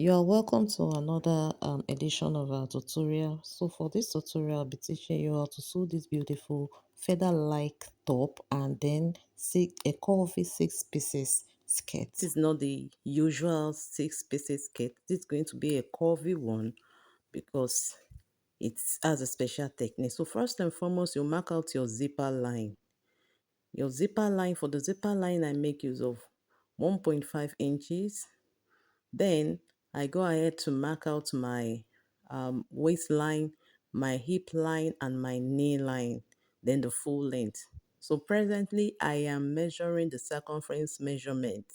You are welcome to another edition of our tutorial. So for this tutorial, I'll be teaching you how to sew this beautiful feather-like top and then a curvy 6 pieces skirt. This is not the usual 6 pieces skirt. This is going to be a curvy one because it has a special technique. So first and foremost, you mark out your zipper line. Your zipper line, for the zipper line, I make use of 1.5 inches. Then I go ahead to mark out my waistline, my hip line, and my knee line, then the full length. So presently, I am measuring the circumference measurement,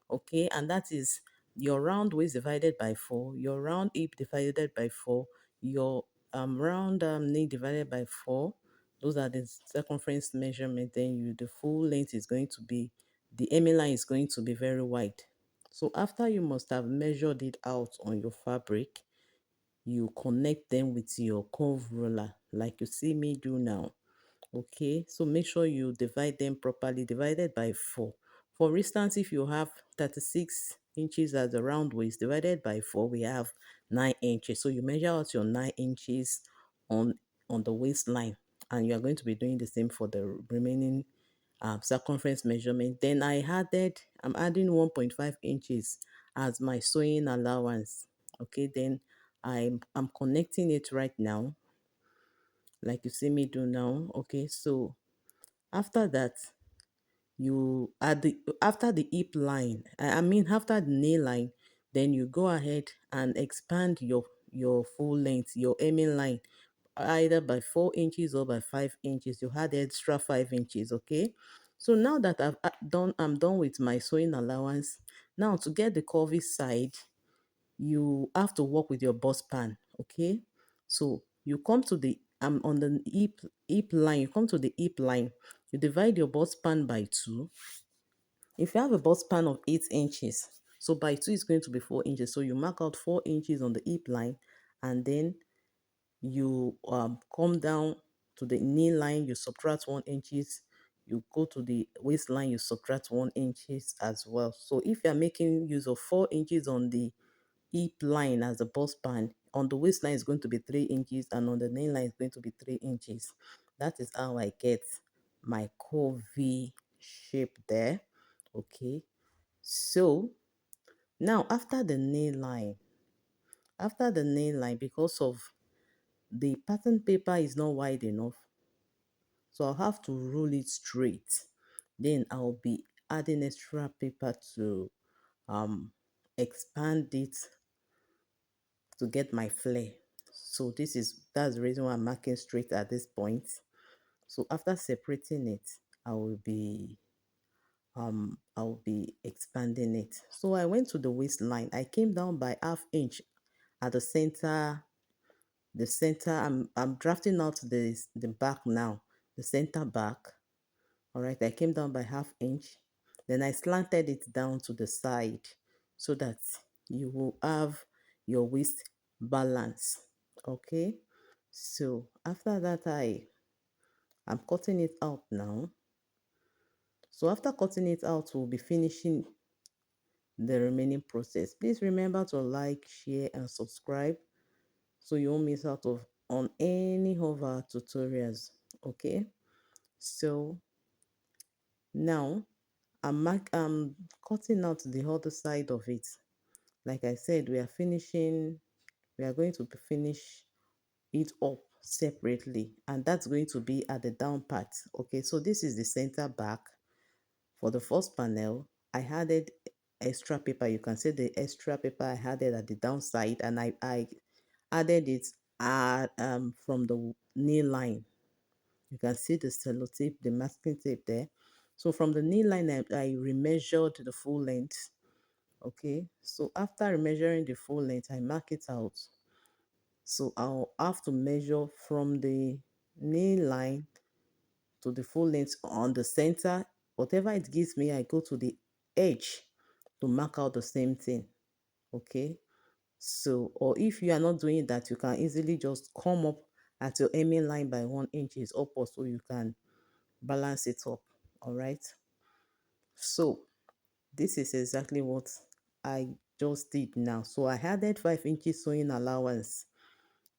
okay? And that is your round waist divided by 4, your round hip divided by 4, your round knee divided by 4. Those are the circumference measurement. Then the full length is going to be, the hemline is going to be very wide. So after you must have measured it out on your fabric, you connect them with your curve ruler like you see me do now. Okay, so make sure you divide them properly, divided by 4. For instance, if you have 36 inches as the round waist, divided by 4, we have 9 inches. So you measure out your 9 inches on the waistline, and you are going to be doing the same for the remaining circumference measurement. Then I'm adding 1.5 inches as my sewing allowance. Okay, then I'm connecting it right now like you see me do now. Okay, so after that, you add the after the hip line, I mean after the knee line, then you go ahead and expand your full length, your hemming line, either by 4 inches or by 5 inches. You add extra 5 inches. Okay, so now that I'm done with my sewing allowance. Now to get the curvy side, you have to work with your bust pan. Okay, so you come to the on the hip line, you come to the hip line, you divide your bust pan by 2. If you have a bust pan of 8 inches, so by 2 is going to be 4 inches. So you mark out 4 inches on the hip line, and then you come down to the knee line, you subtract 1 inches. You go to the waistline, you subtract 1 inches as well. So if you are making use of 4 inches on the hip line as a bust band, on the waistline is going to be 3 inches, and on the knee line is going to be 3 inches. That is how I get my curvy shape there. Okay, so now after the knee line, because of the pattern paper is not wide enough, so I'll have to roll it straight. Then I'll be adding extra paper to expand it to get my flare. So that's the reason why I'm marking straight at this point. So after separating it, I will be expanding it. So I went to the waistline. I came down by ½ inch at the center. I'm drafting out the back now, the center back. All right, I came down by ½ inch. Then I slanted it down to the side so that you will have your waist balance. Okay, so after that, I'm cutting it out now. So after cutting it out, we'll be finishing the remaining process. Please remember to like, share, and subscribe so you won't miss out on any of our tutorials. Okay, so now I'm cutting out the other side of it. Like I said, we are going to finish it up separately, and that's going to be at the down part. Okay, so this is the center back. For the first panel, I added extra paper. You can see the extra paper I added at the downside, and I added it from the knee line. You can see the sellotape, the masking tape there. So from the knee line, I remeasured the full length. Okay, so after remeasuring the full length, I mark it out. So I'll have to measure from the knee line to the full length on the center. Whatever it gives me, I go to the edge to mark out the same thing. Okay, so, or if you are not doing that, you can easily just come up at your hemming line by 1 inch upward, so you can balance it up. All right, so this is exactly what I just did now. So I added 5 inches sewing allowance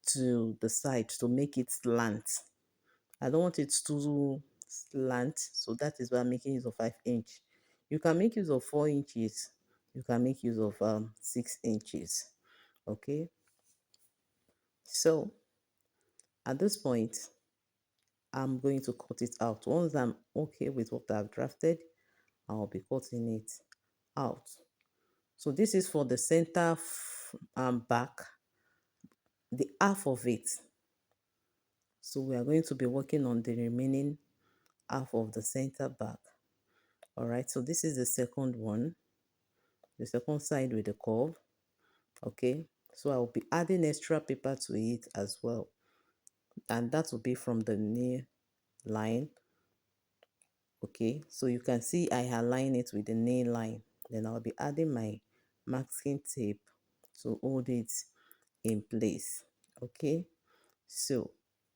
to the side to make it slant. I don't want it too slant, so that is why I'm making use of 5 inch. You can make use of 4 inches. You can make use of 6 inches. Okay. So at this point, I'm going to cut it out. Once I'm okay with what I've drafted, I'll be cutting it out. So this is for the center back, the half of it. So we are going to be working on the remaining half of the center back. All right, so this is the second one, the second side with the curve. Okay, so I will be adding extra paper to it as well, and that will be from the knee line. Okay, so you can see I align it with the nail line. Then I'll be adding my masking tape to hold it in place. Okay, so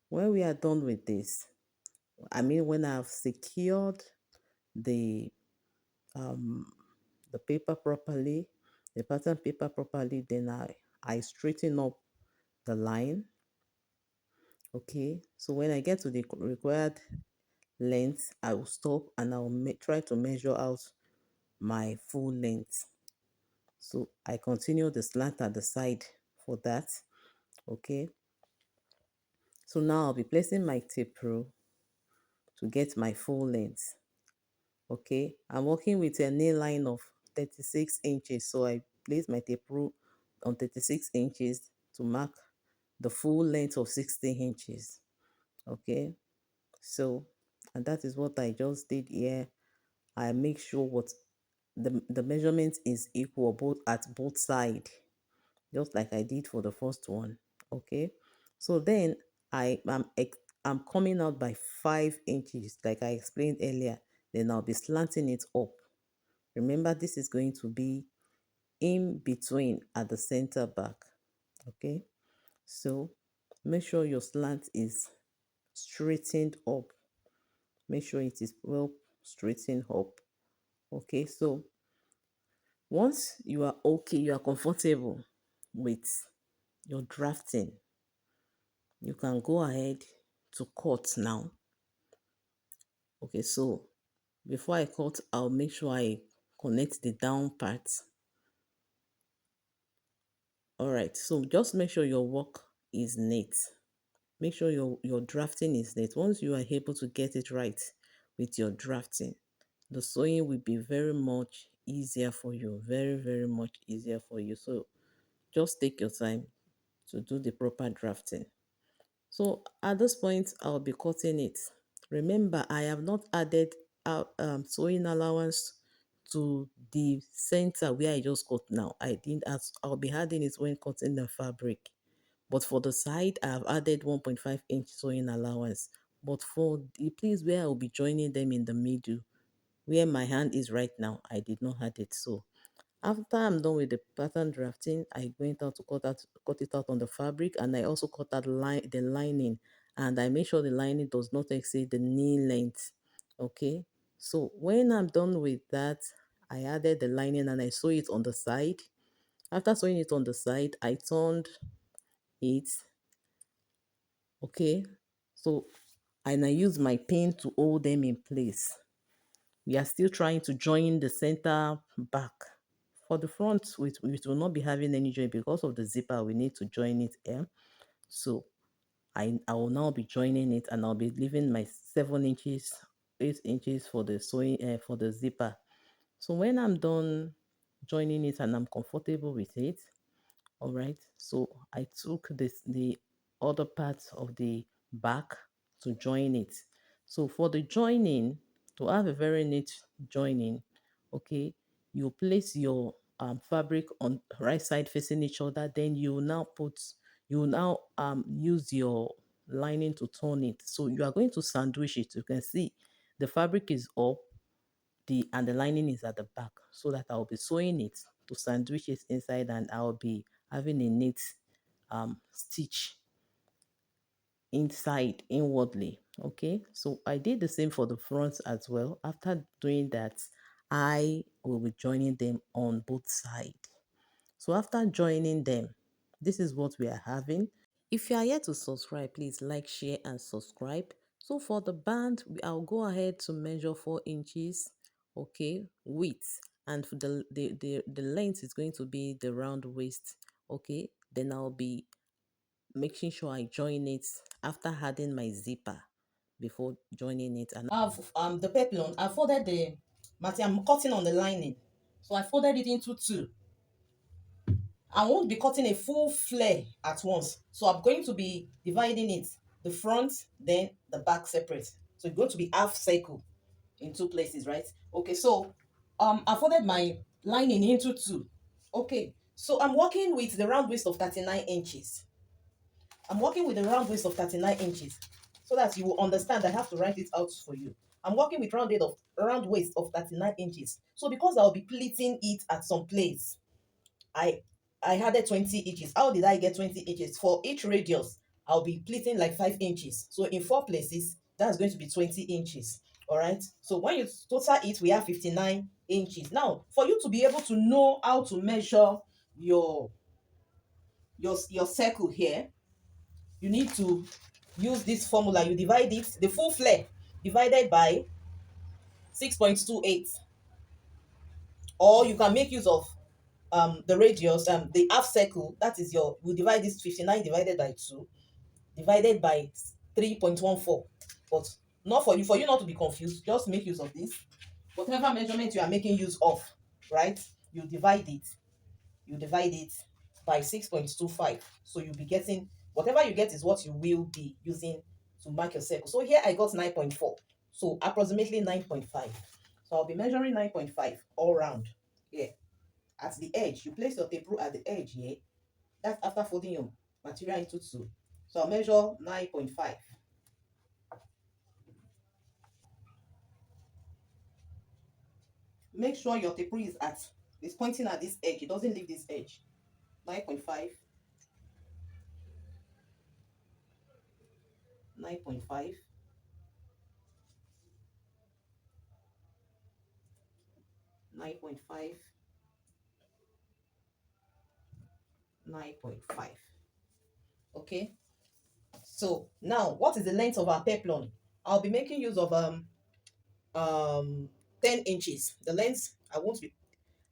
when we are done with this, I mean when I've secured the um the paper properly, the pattern paper properly, then I straighten up the line. Okay, so when I get to the required length, I will stop and I will try to measure out my full length. So I continue the slant at the side for that. Okay, so now I'll be placing my tape rule to get my full length. Okay, I'm working with a nail line of 36 inches, so I place my tape rule on 36 inches to mark the full length of 60 inches. Okay, so and that is what I just did here. I make sure what the measurement is equal both at both sides, just like I did for the first one. Okay, so then I'm coming out by 5 inches like I explained earlier. Then I'll be slanting it up. Remember, this is going to be in between at the center back. Okay, so make sure your slant is straightened up. Make sure it is well straightened up. Okay, so once you are okay, you are comfortable with your drafting, you can go ahead to cut now. Okay, so before I cut, I'll make sure I connect the down part. All right, so just make sure your work is neat. Make sure your drafting is neat. Once you are able to get it right with your drafting, the sewing will be very much easier for you. Very, very much easier for you. So just take your time to do the proper drafting. So at this point, I'll be cutting it. Remember, I have not added sewing allowance to the center where I just cut now. I didn't ask, I'll be adding it when cutting the fabric. But for the side, I've added 1.5 inch sewing allowance. But for the place where I'll be joining them in the middle, where my hand is right now, I did not add it. So after I'm done with the pattern drafting, I went out to cut it out on the fabric, and I also cut out the lining, and I make sure the lining does not exceed the knee length. Okay, so when I'm done with that, I added the lining and I sew it on the side. After sewing it on the side, I turned it. Okay, so and I use my pin to hold them in place. We are still trying to join the center back. For the front, we will not be having any join because of the zipper. We need to join it here. So I will now be joining it, and I'll be leaving my 7 inches, 8 inches for the sewing for the zipper. So when I'm done joining it and I'm comfortable with it, all right, so I took the other parts of the back to join it. So for the joining, to have a very neat joining, okay, you place your fabric on right side facing each other, then you now use your lining to turn it. So you are going to sandwich it. You can see the fabric is up, the lining is at the back, so that I'll be sewing it to sandwich it inside, and I'll be having a neat stitch inside inwardly. Okay, so I did the same for the front as well. After doing that, I will be joining them on both sides. So after joining them, this is what we are having. If you are yet to subscribe, please like, share, and subscribe. So for the band, I'll go ahead to measure 4 inches, okay, width, and for the length is going to be the round waist, okay. Then I'll be making sure I join it after adding my zipper before joining it. And I've the peplon, I folded the material. I'm cutting on the lining, so I folded it into two. I won't be cutting a full flare at once. So I'm going to be dividing it, the front, then the back separate. So it's going to be half circle in two places, right? Okay, so I folded my lining into two. Okay, so I'm working with the round waist of 39 inches. I'm working with the round waist of 39 inches so that you will understand. I have to write it out for you. I'm working with round waist of 39 inches. So because I'll be pleating it at some place, I I added 20 inches. How did I get 20 inches? For each radius, I'll be pleating like 5 inches. So in 4 places, that's going to be 20 inches. All right. So when you total it, we have 59 inches. Now, for you to be able to know how to measure your your circle here, you need to use this formula. You divide it, the full flare divided by 6.28, or you can make use of the radius, the half circle. That is your, we divide this 59 divided by 2 divided by 3.14. But not for you not to be confused, just make use of this. Whatever measurement you are making use of, right, you divide it by 6.25. So you'll be getting, whatever you get is what you will be using to mark your circle. So here I got 9.4, so approximately 9.5. So I'll be measuring 9.5 all round here. At the edge, you place your tape rule at the edge here. That's after folding your material into two. So I'll measure 9.5. Make sure your tape rule is pointing at this edge. It doesn't leave this edge. 9.5, 9.5, 9.5, 9.5. Okay. So now, what is the length of our peplon? I'll be making use of um 10 inches. The length, I won't be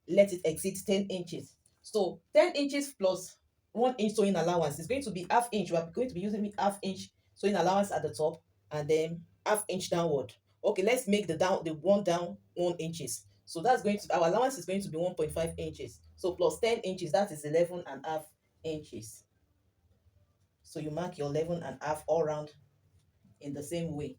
let it exceed 10 inches. So 10 inches plus 1 inch sewing allowance is going to be half inch. We are going to be using half inch sewing allowance at the top and then half inch downward. Okay, let's make the one down 1 inches. So that's going to, our allowance is going to be 1.5 inches. So plus 10 inches, that is 11.5 inches. So you mark your 11.5 all round in the same way.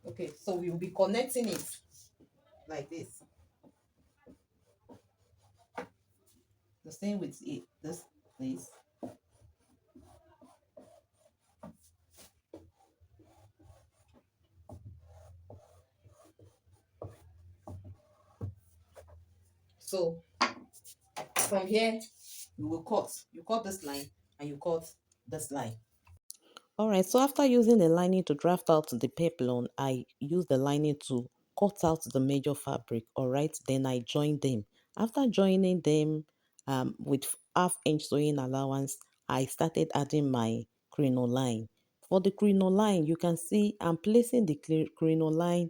Okay, so we will be connecting it like this. The same with it, this place. So from here, you will cut. You cut this line and you cut this line. All right, so after using the lining to draft out the peplon, I use the lining to cut out the major fabric. All right, then I join them. After joining them with half-inch sewing allowance, I started adding my crinoline. For the crinoline, you can see I'm placing the crinoline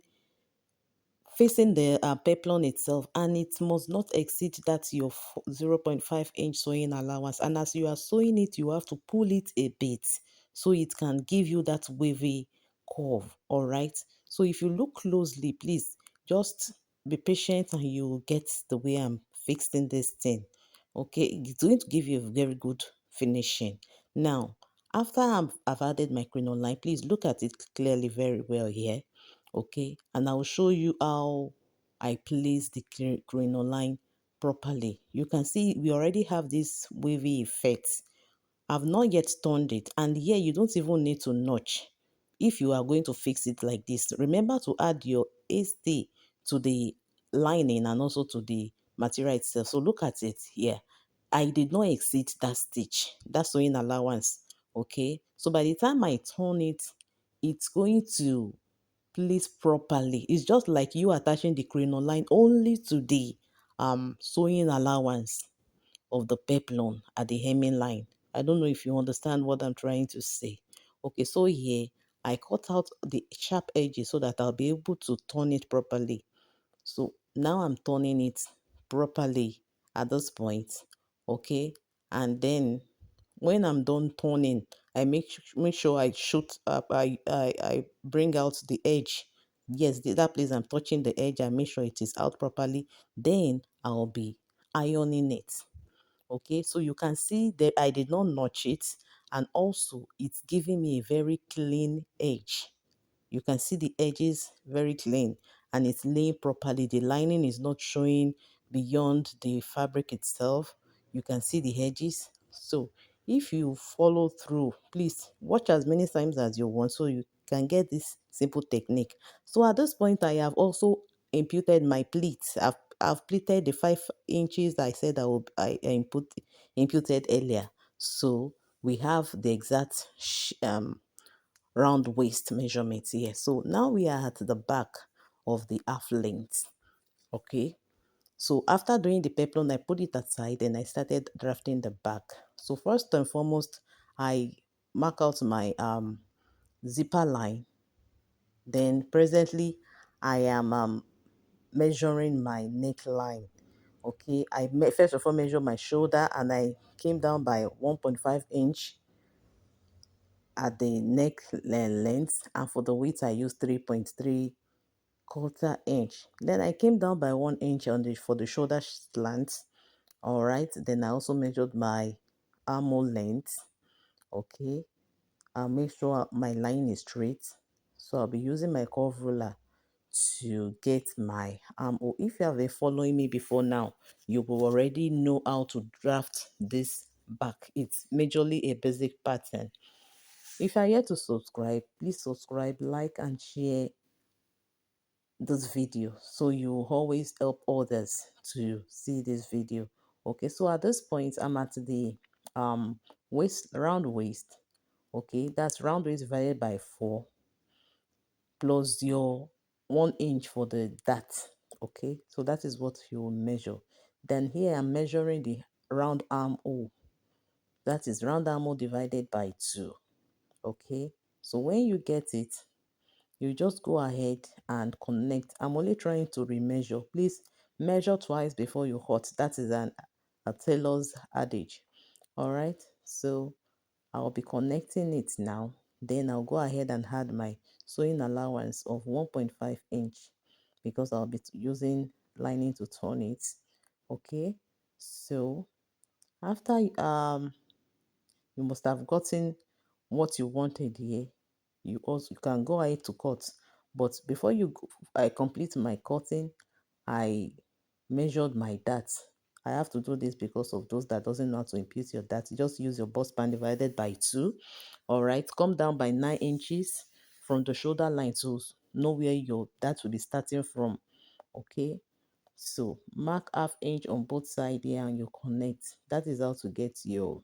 facing the peplon itself, and it must not exceed that your 0.5 inch sewing allowance. And as you are sewing it, you have to pull it a bit so it can give you that wavy curve. All right, so if you look closely, please just be patient and you will get the way I'm fixing this thing. Okay, it's going to give you a very good finishing. Now after I've added my crinoline, please look at it clearly very well here. Okay, and I'll show you how I place the crinoline properly. You can see we already have this wavy effect. I've not yet turned it, and here you don't even need to notch. if you are going to fix it like this, remember to add your AC to the lining and also to the material itself. So look at it here. I did not exceed that stitch, that sewing allowance. Okay, so by the time I turn it, it's going to place properly. It's just like you attaching the crinoline only to the sewing allowance of the peplon at the hemming line. I don't know if you understand what I'm trying to say. Okay, so here I cut out the sharp edges so that I'll be able to turn it properly. So now I'm turning it properly at this point. Okay, and then when I'm done turning, I make sure I shoot up, I bring out the edge. Yes, that place I'm touching the edge, I make sure it is out properly. Then I'll be ironing it. Okay, so you can see that I did not notch it, and also it's giving me a very clean edge. You can see the edges very clean and it's laying properly. The lining is not showing beyond the fabric itself. You can see the edges. So if you follow through, please watch as many times as you want so you can get this simple technique. So at this point, I have also imputed my pleats. I've pleated the 5 inches I said imputed earlier. So we have the exact round waist measurement here. So now we are at the back of the half length. Okay. So after doing the peplon, I put it aside and I started drafting the back. So first and foremost, I mark out my zipper line. Then presently, I am measuring my neckline. Okay, first of all measure my shoulder and I came down by 1.5 inch at the neck length, and for the width I used 3.3 quarter inch. Then I came down by 1 inch on the for the shoulder slant. All right, then I also measured my armhole length. Okay, I'll make sure my line is straight, so I'll be using my curve ruler to get my armhole. If you have been following me before now, you will already know how to draft this back. It's majorly a basic pattern. If you are yet to subscribe, please subscribe, like, and share this video so you always help others to see this video. Okay, so at this point, I'm at the round waist. Okay, that's round waist divided by 4 plus your 1 inch for the dart. Okay, so that is what you will measure. Then here I'm measuring the round armhole. That is round armhole divided by 2. Okay, so when you get it, you just go ahead and connect. I'm only trying to remeasure. Please measure twice before you cut. That is a tailor's adage. All right, so I'll be connecting it now. Then I'll go ahead and add my sewing allowance of 1.5 inch because I'll be using lining to turn it. Okay, so after you must have gotten what you wanted here. You can go ahead to cut, but before I complete my cutting, I measured my dart. I have to do this because of those that doesn't know how to impute your dart. Just use your bust span divided by 2. All right, come down by 9 inches from the shoulder line to know where your dart will be starting from. Okay, so mark half inch on both sides here and you connect. That is how to get your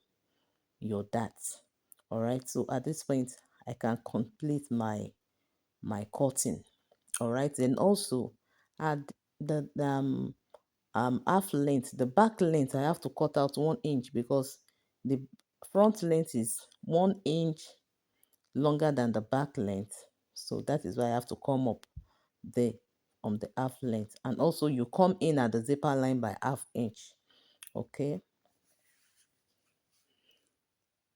darts. All right, so at this point I can complete my cutting. All right, and also add the half length, the back length. I have to cut out 1 inch because the front length is 1 inch longer than the back length, so that is why I have to come up there on the half length. And also you come in at the zipper line by half inch. Okay,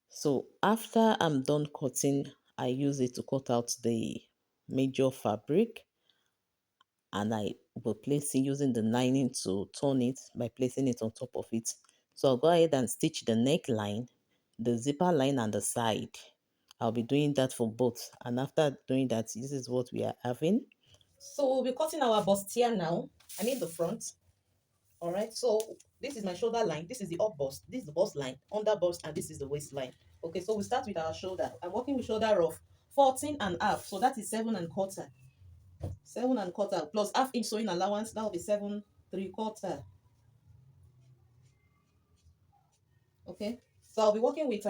so after I'm done cutting, I use it to cut out the major fabric, and I will place it using the lining to turn it by placing it on top of it. So I'll go ahead and stitch the neckline, the zipper line, and the side. I'll be doing that for both. And after doing that, this is what we are having. So we'll be cutting our bustier now. I mean the front. All right, so this is my shoulder line, this is the up bust, this is the bust line, under bust, and this is the waistline. Okay, so we start with our shoulder. I'm working with shoulder of 14 and half. So that is 7 and quarter. 7 and quarter plus half-inch sewing allowance. That will be 7 3/4. Okay. So I'll be working with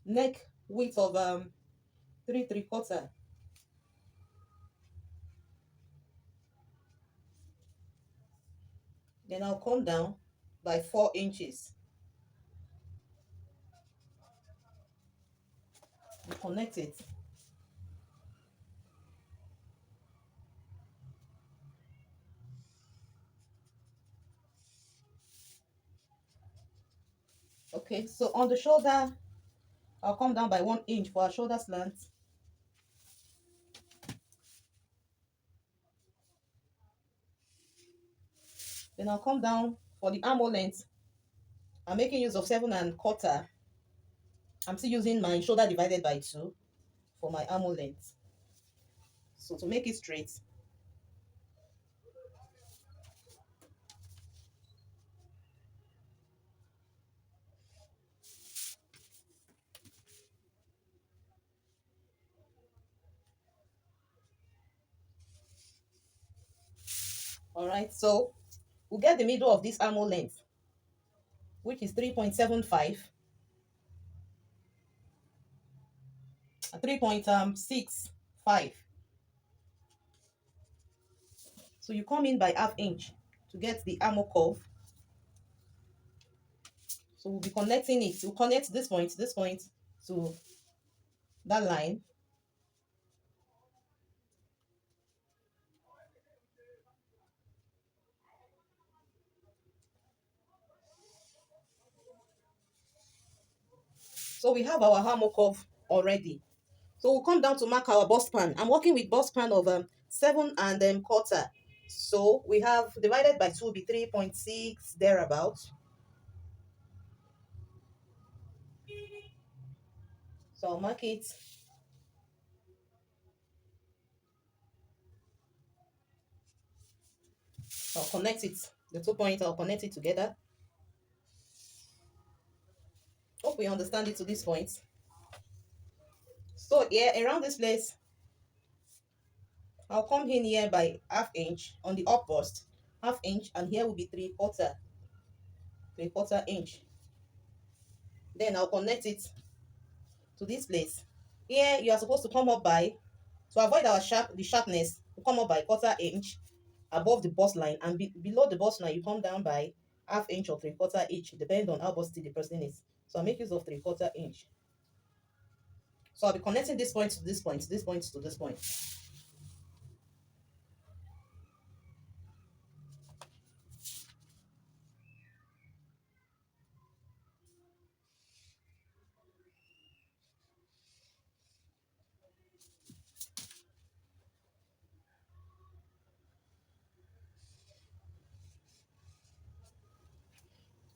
neck width of 3 3/4. Then I'll come down by 4 inches and connect it. Okay, so on the shoulder, I'll come down by 1 inch for our shoulder slant. Then I'll come down for the armhole length. I'm making use of 7 and quarter. I'm still using my shoulder divided by 2 for my armhole length. So to make it straight, all right. So we'll get the middle of this armhole length, which is 3.75, 3.65. So you come in by ½ inch to get the armhole curve. So we'll be connecting it. We'll connect this point to that line. So we have our armhole curve already. So we'll come down to mark our bust pan. I'm working with bust pan of 7 and quarter. So we have divided by 2 will be 3.6 thereabouts. So I'll mark it. I'll connect it. The 2 points, I'll connect it together. Hope we understand it to this point. So yeah, around this place, I'll come in here by ½ inch on the up bust, ½ inch, and here will be 3/4 inch. Then I'll connect it to this place. Here you are supposed to come up by, to avoid the sharpness, you come up by ½ inch above the bust line, and below the bust line you come down by ½ inch or 3/4 inch, depending on how busty the person is. So I'll make use of 3/4 inch. So I'll be connecting this point to this point, this point to this point.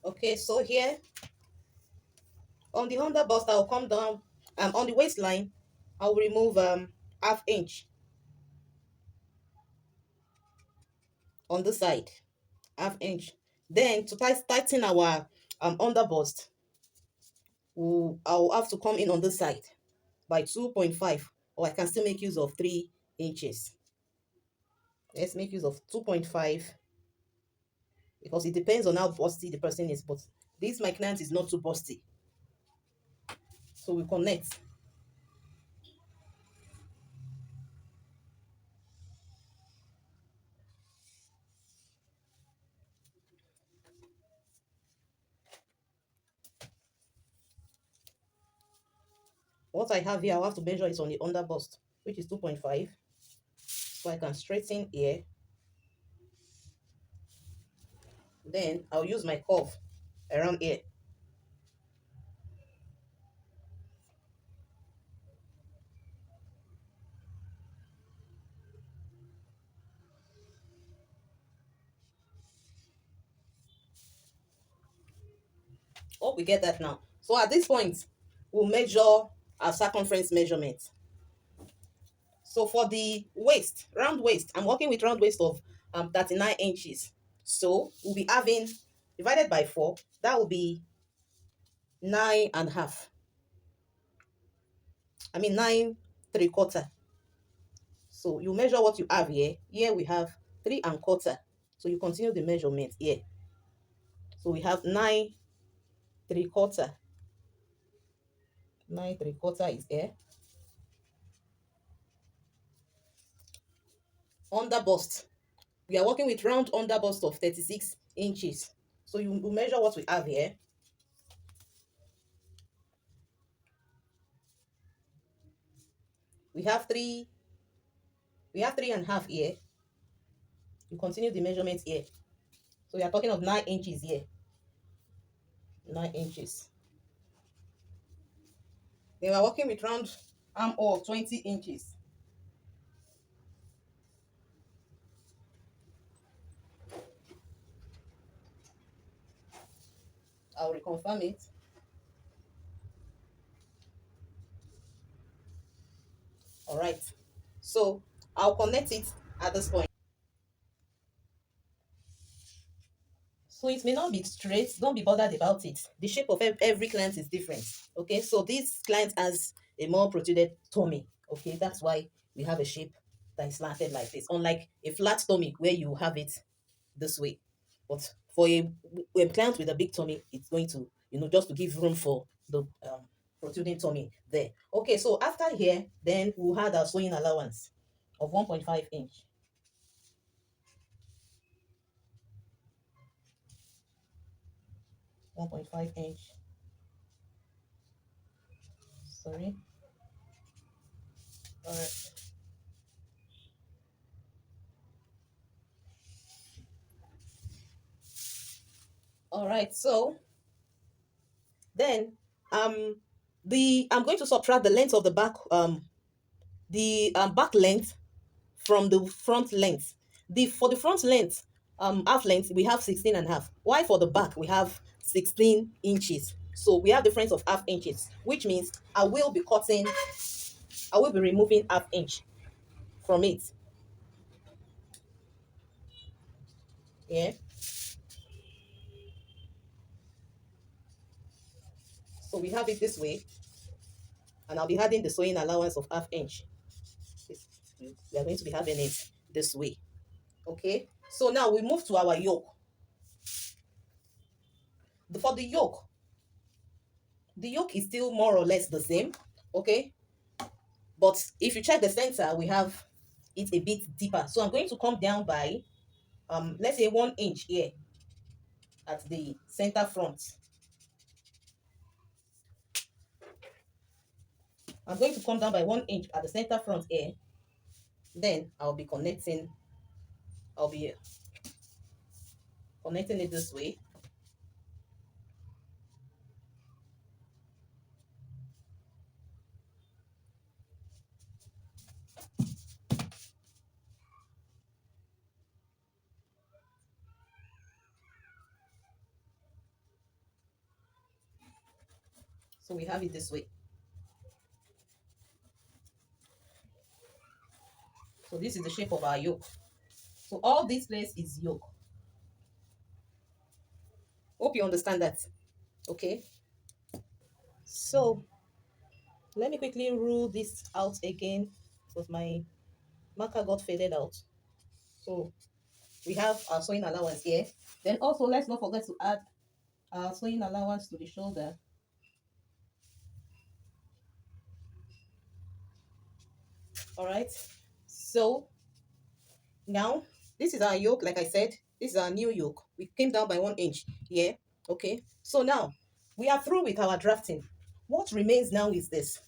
Okay, so here on the under bust, I'll come down on the waistline, I'll remove ½ inch on the side, ½ inch. Then to tighten our under bust, I'll have to come in on this side by 2.5, or I can still make use of 3 inches. Let's make use of 2.5 because it depends on how busty the person is. But this my client is not too busty, so we connect. What I have here, I'll have to measure it on the under bust, which is 2.5. So I can straighten here. Then I'll use my curve around here. Oh, we get that now. So at this point, we'll measure our circumference measurement. So for the waist, round waist, I'm working with round waist of 39 inches. So we'll be having divided by 4, that will be 9 and a half. I mean 9 3/4. So you measure what you have here. Here we have 3/4. So you continue the measurement here. So we have 9/3. 9/3 is here. Under bust. We are working with round under bust of 36 inches. So you measure what we have here. We have three, we have 3.5 here. You continue the measurement here. So we are talking of 9 inches here. 9 inches. Then we are working with round armhole of 20 inches. I'll reconfirm it. All right. So I'll connect it at this point. So it may not be straight. Don't be bothered about it. The shape of every client is different. Okay. So this client has a more protruded tummy. Okay. That's why we have a shape that is slanted like this. Unlike a flat tummy where you have it this way. But for a client with a big tummy, it's going to, just to give room for the protruding tummy there. Okay, so after here, then we'll have our sewing allowance of 1.5 inch. 1.5 inch. Sorry. All right. All right. So then I'm going to subtract the length of the back the back length from the front length. For the front length, half length, we have 16.5. Why for the back we have 16 inches? So we have difference of half inches, which means I will be removing half inch from it. Yeah. So we have it this way, and I'll be adding the sewing allowance of half inch. We are going to be having it this way. Okay. So now we move to our yoke. For the yoke is still more or less the same. Okay. But if you check the center, we have it a bit deeper. So I'm going to come down by, let's say 1 inch here at the center front. I'm going to come down by 1 inch at the center front here. Then I'll be connecting it this way. So we have it this way. So this is the shape of our yoke. So all this place is yoke. Hope you understand that. Okay. So let me quickly rule this out again because my marker got faded out. So we have our sewing allowance here. Then also let's not forget to add our sewing allowance to the shoulder. All right. So now this is our yoke. Like I said, this is our new yoke. We came down by 1 inch here. Okay. So now we are through with our drafting. What remains now is this.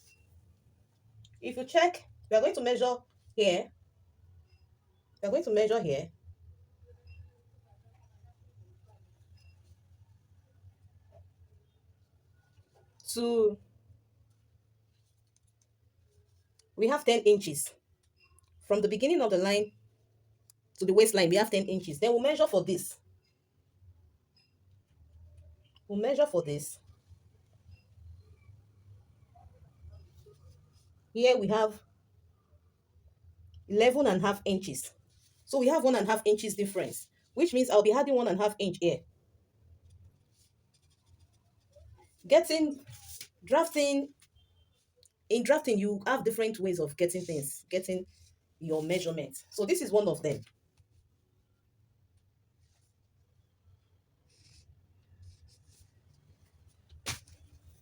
If you check, we are going to measure here. We are going to measure here. To we have 10 inches from the beginning of the line to the waistline. We have 10 inches. Then we'll measure for this. We'll measure for this. Here we have 11.5 inches. So we have 1.5 inches difference, which means I'll be adding 1.5 inch here. Getting drafting in drafting, you have different ways of getting things, getting your measurements. So this is one of them.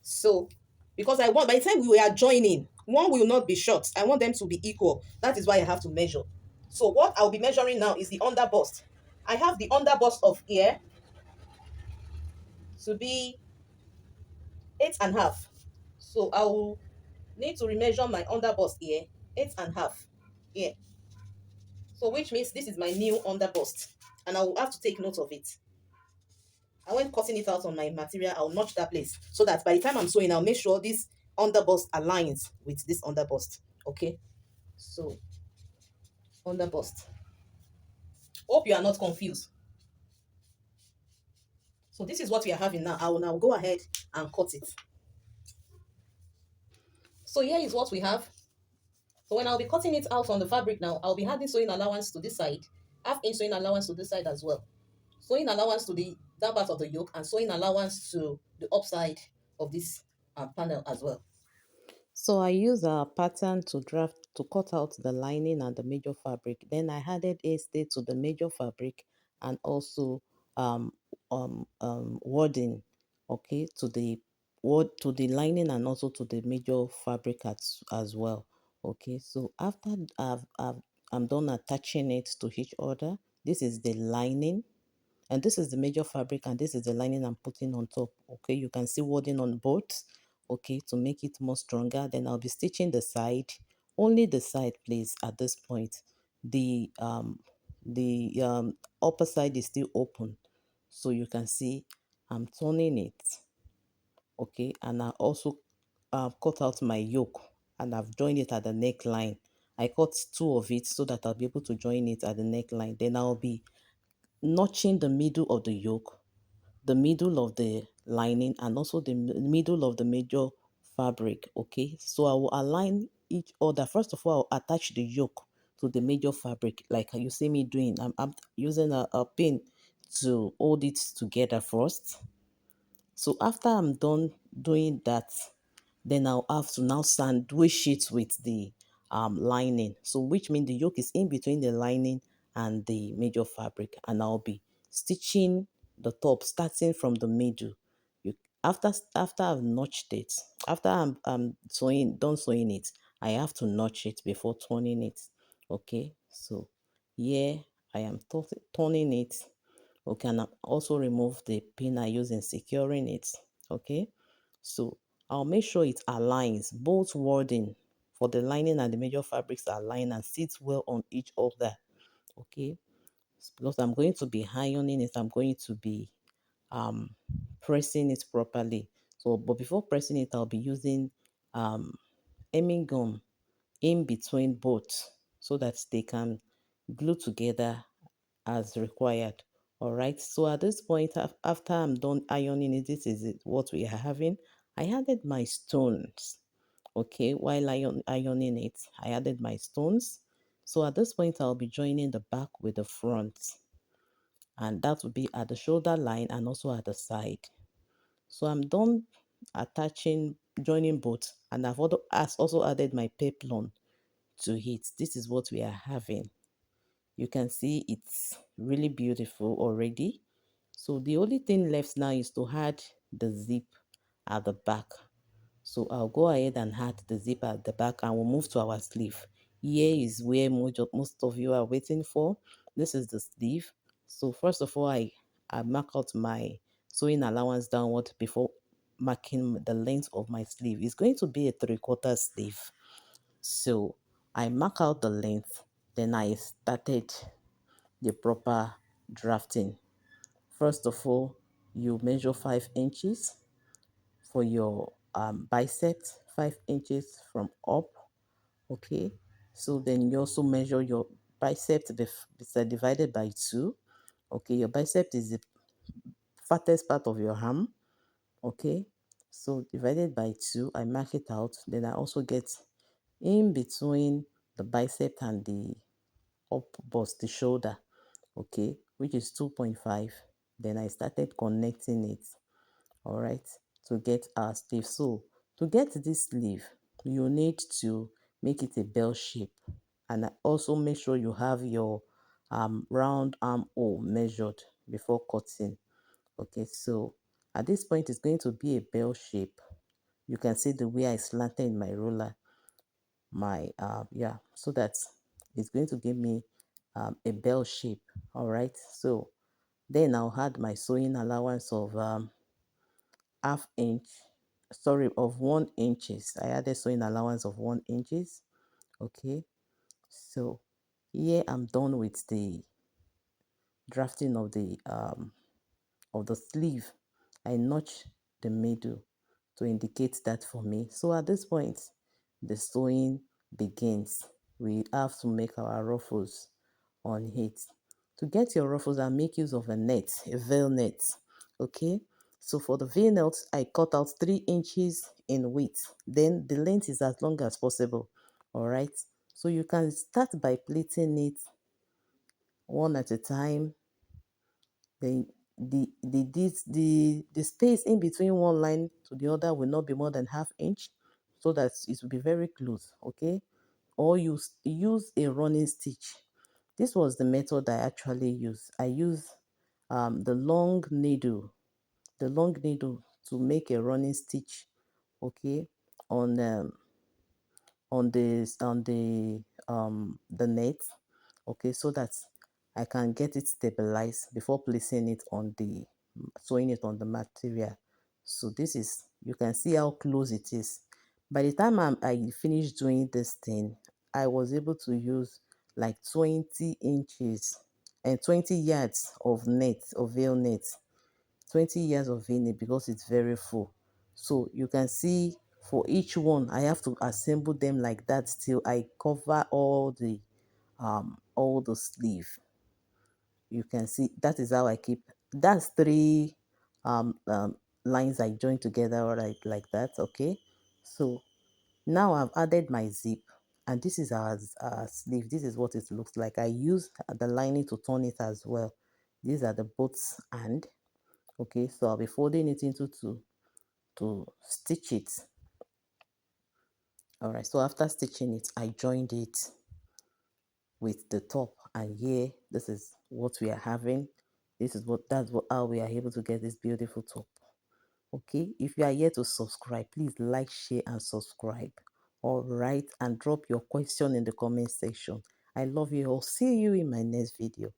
So, because I want, by the time we are joining, one will not be short. I want them to be equal. That is why I have to measure. So what I'll be measuring now is the under bust. I have the under bust of ear to be 8.5. So I will need to remeasure my under bust here, 8.5 here. So which means this is my new under bust, and I will have to take note of it. I when cutting it out on my material, I'll notch that place so that by the time I'm sewing, I'll make sure this under bust aligns with this under bust. Okay, so under bust. Hope you are not confused. So this is what we are having now. I will now go ahead and cut it. So here is what we have. So when I'll be cutting it out on the fabric now, I'll be adding sewing allowance to this side, half-inch sewing allowance to this side as well. Sewing allowance to the down part of the yoke and sewing allowance to the upside of this panel as well. So I use a pattern to draft to cut out the lining and the major fabric. Then I added a stay to the major fabric and also um, wording, okay, to the word to the lining and also to the major fabric as well. Okay, so after I'm done attaching it to each other. This is the lining and this is the major fabric and this is the lining I'm putting on top. Okay, you can see wording on both. Okay, to make it more stronger, then I'll be stitching the side, only the side please at this point. The upper side is still open, so you can see I'm turning it. Okay, and I also cut out my yoke and I've joined it at the neckline. I cut two of it so that I'll be able to join it at the neckline. Then I'll be notching the middle of the yoke, the middle of the lining, and also the middle of the major fabric. Okay, so I will align each other. First of all, I'll attach the yoke to the major fabric like you see me doing. I'm using a pin to hold it together first. So after I'm done doing that, then I'll have to now sandwich it with the lining. So which means the yoke is in between the lining and the major fabric, and I'll be stitching the top starting from the middle. You after I've notched it, after I'm sewing done sewing it, I have to notch it before turning it. Okay, so here I am turning it. Okay, and also remove the pin I use in securing it. Okay, so I'll make sure it aligns both wording for the lining and the major fabrics align and sits well on each other. Okay, because I'm going to be ironing it, I'm going to be um pressing it properly. So but before pressing it, I'll be using um hemming gum in between both so that they can glue together as required. All right, so at this point, after I'm done ironing it, this is what we are having. I added my stones. Okay, while ironing it, I added my stones. So at this point, I'll be joining the back with the front, and that will be at the shoulder line and also at the side. So I'm done attaching, joining both, and I've also added my peplon to it. This is what we are having. You can see it's really beautiful already. So the only thing left now is to add the zip at the back. So I'll go ahead and add the zip at the back and we'll move to our sleeve. Here is where most of you are waiting for. This is the sleeve. So first of all, I mark out my sewing allowance downward before marking the length of my sleeve. It's going to be a 3/4 sleeve. So I mark out the length, then I started the proper drafting. First of all, you measure 5 inches for your bicep, 5 inches from up. Okay, so then you also measure your bicep divided by 2. Okay, your bicep is the fattest part of your arm. Okay, so divided by 2, I mark it out. Then I also get in between the bicep and the up bust, the shoulder, okay, which is 2.5. Then I started connecting it, all right, to get our sleeve. So to get this sleeve, you need to make it a bell shape, and also make sure you have your round armhole measured before cutting. Okay, so at this point it's going to be a bell shape. You can see the way I slanted in my ruler, my yeah, so that it's going to give me a bell shape. All right, so then I'll add my sewing allowance of half inch, sorry, of 1 inches. I added sewing allowance of 1 inches. Okay, so here I'm done with the drafting of the sleeve. I notch the middle to indicate that for me. So at this point, the sewing begins. We have to make our ruffles on it. To get your ruffles, I make use of a net, a veil net. Okay, so for the veil net, I cut out 3 inches in width. Then the length is as long as possible. All right, so you can start by pleating it one at a time. Then the space in between one line to the other will not be more than half inch, so that it will be very close. Okay, or use a running stitch. This was the method I actually used. I use the long needle, to make a running stitch. Okay, on the net. Okay, so that I can get it stabilized before placing it on the sewing it on the material. So this is, you can see how close it is. By the time I finished doing this thing, I was able to use like 20 inches and 20 yards of net, of veil net, 20 years of veil net, because it's very full. So you can see for each one I have to assemble them like that till I cover all the sleeve. You can see that is how I keep, that's three um, um, lines I join together, all right, like that. Okay, so now I've added my zip, and this is our sleeve. This is what it looks like. I use the lining to turn it as well. These are the both and okay, so I'll be folding it into two to stitch it. All right, so after stitching it, I joined it with the top, and here this is what we are having. This is what that's what how we are able to get this beautiful top. Okay, if you are here to subscribe, please like, share and subscribe. All right, and drop your question in the comment section. I love you all. See you in my next video.